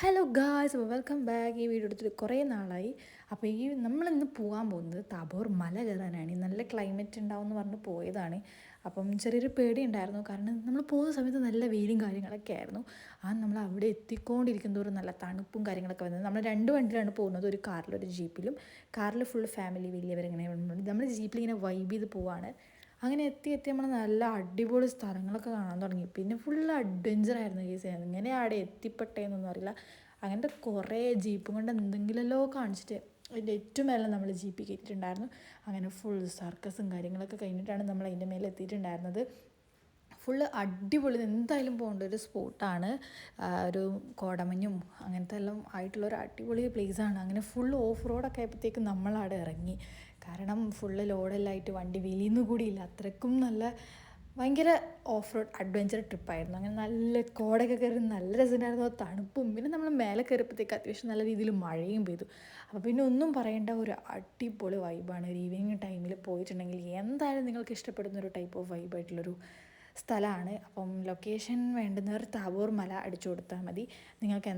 Hello guys, welcome back. ഈ video എടുത്തിട്ട് കുറേ നാളായി. അപ്പോൾ നമ്മളിന്ന് പോകാൻ പോകുന്നത് താബോർ മല കയറാനാണ്. നല്ല ക്ലൈമറ്റ് ഉണ്ടാവും എന്ന് പറഞ്ഞ് പോയതാണ്. അപ്പം ചെറിയൊരു പേടി ഉണ്ടായിരുന്നു, കാരണം നമ്മൾ പോകുന്ന സമയത്ത് നല്ല വെയിലും കാര്യങ്ങളൊക്കെ ആയിരുന്നു. നമ്മൾ അവിടെ എത്തിക്കൊണ്ടിരിക്കുന്നതോറും നല്ല തണുപ്പും കാര്യങ്ങളൊക്കെ വന്നത്. നമ്മൾ രണ്ട് വണ്ടിയിലാണ് പോകുന്നത്, ഒരു കാറിലും ഒരു ജീപ്പിലും. കാറിൽ ഫുൾ ഫാമിലി വലിയവരെങ്ങനെ, നമ്മൾ ജീപ്പിൽ ഇങ്ങനെ വൈബ് ചെയ്ത് പോവാണ്. അങ്ങനെ എത്തി നമ്മൾ നല്ല അടിപൊളി സ്ഥലങ്ങളൊക്കെ കാണാൻ തുടങ്ങി. പിന്നെ ഫുൾ അഡ്വഞ്ചറായിരുന്നു കേസ്. എങ്ങനെയാണ് അവിടെ എത്തിപ്പെട്ടതെന്നൊന്നും അറിയില്ല. അങ്ങനത്തെ കുറേ ജീപ്പും കൊണ്ട് എന്തെങ്കിലുമല്ലോ കാണിച്ചിട്ട് അതിൻ്റെ ഏറ്റവും മേലെ നമ്മൾ ജീപ്പിൽ കയറ്റിയിട്ടുണ്ടായിരുന്നു. അങ്ങനെ ഫുൾ സർക്കസും കാര്യങ്ങളൊക്കെ കഴിഞ്ഞിട്ടാണ് നമ്മൾ അതിൻ്റെ മേലെ എത്തിയിട്ടുണ്ടായിരുന്നത്. ഫുള്ള് അടിപൊളി, എന്തായാലും പോകേണ്ട ഒരു സ്പോട്ടാണ്. ഒരു കോടമഞ്ഞും അങ്ങനത്തെ എല്ലാം ആയിട്ടുള്ളൊരു അടിപൊളി പ്ലേസാണ്. അങ്ങനെ ഫുൾ ഓഫ് റോഡൊക്കെ ആയപ്പോഴത്തേക്കും നമ്മളവിടെ ഇറങ്ങി. കാരണം ഫുള്ള് ലോഡെല്ലാം ആയിട്ട് വണ്ടി വെളിയുന്നു കൂടിയില്ല. അത്രയ്ക്കും നല്ല ഭയങ്കര ഓഫ് റോഡ് അഡ്വഞ്ചർ ട്രിപ്പായിരുന്നു. അങ്ങനെ നല്ല കോടയൊക്കെ കയറി നല്ല രസമുണ്ടായിരുന്നു. തണുപ്പും പിന്നെ നമ്മൾ മേലെ കയറിയപ്പോഴത്തേക്ക് അത്യാവശ്യം നല്ല രീതിയിൽ മഴയും പെയ്തു. അപ്പോൾ പിന്നെ ഒന്നും പറയേണ്ട, ഒരു അടിപൊളി വൈബാണ്. ഒരു ഈവനിങ് ടൈമിൽ പോയിട്ടുണ്ടെങ്കിൽ എന്തായാലും നിങ്ങൾക്ക് ഇഷ്ടപ്പെടുന്ന ഒരു ടൈപ്പ് ഓഫ് വൈബായിട്ടുള്ളൊരു സ്ഥലമാണ്. അപ്പം ലൊക്കേഷൻ വേണ്ടുന്നവർ താബോർ മല അടിച്ചു കൊടുത്താൽ മതി, നിങ്ങൾക്ക്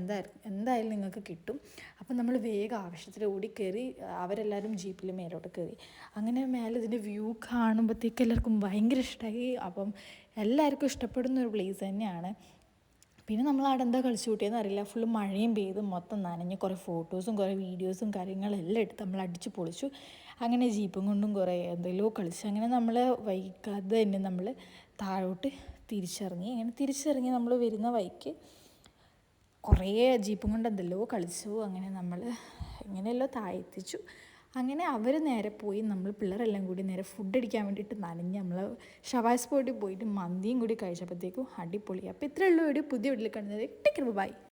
എന്തായാലും നിങ്ങൾക്ക് കിട്ടും. അപ്പം നമ്മൾ വേഗം ആവശ്യത്തിൽ ഓടി കയറി. അവരെല്ലാവരും ജീപ്പിൽ മേലോട്ട് കയറി. അങ്ങനെ മേലെ ഇതിൻ്റെ വ്യൂ കാണുമ്പോഴത്തേക്ക് എല്ലാവർക്കും ഭയങ്കര ഇഷ്ടമായി. അപ്പം എല്ലാവർക്കും ഇഷ്ടപ്പെടുന്ന ഒരു പ്ലേസ് തന്നെയാണ്. പിന്നെ നമ്മൾ അവിടെ എന്താ കളിച്ചു കൂട്ടിയെന്ന് അറിയില്ല. ഫുള്ള് മഴയും പെയ്ത് മൊത്തം നനഞ്ഞ് കുറേ ഫോട്ടോസും കുറേ വീഡിയോസും കാര്യങ്ങളെല്ലാം എടുത്ത് നമ്മൾ അടിച്ച് പൊളിച്ചു. അങ്ങനെ ജീപ്പും കൊണ്ടും കുറേ എന്തെല്ലോ കളിച്ചു. അങ്ങനെ നമ്മൾ വൈകാതെ തന്നെ നമ്മൾ താഴോട്ട് തിരിച്ചിറങ്ങി. അങ്ങനെ തിരിച്ചിറങ്ങി നമ്മൾ വരുന്ന വഴിക്ക് കുറേ ജീപ്പും കൊണ്ട് എന്തെല്ലോ കളിച്ചു. അങ്ങനെ നമ്മൾ എങ്ങനെയല്ലോ താഴെ എത്തിച്ചു. അങ്ങനെ അവർ നേരെ പോയി. നമ്മൾ പിള്ളേരെല്ലാം കൂടി നേരെ ഫുഡ് അടിക്കാൻ വേണ്ടിയിട്ട് നനഞ്ഞ് നമ്മൾ ഷവായ് സ്പോട്ടിൽ പോയിട്ട് മന്തിയും കൂടി കഴിച്ചപ്പോഴത്തേക്കും അടിപൊളി. അപ്പോൾ ഇത്രയേ ഉള്ളൂ വീഡിയോ. പുതിയ വീട്ടിൽ കാണുന്നത്. Take care, by.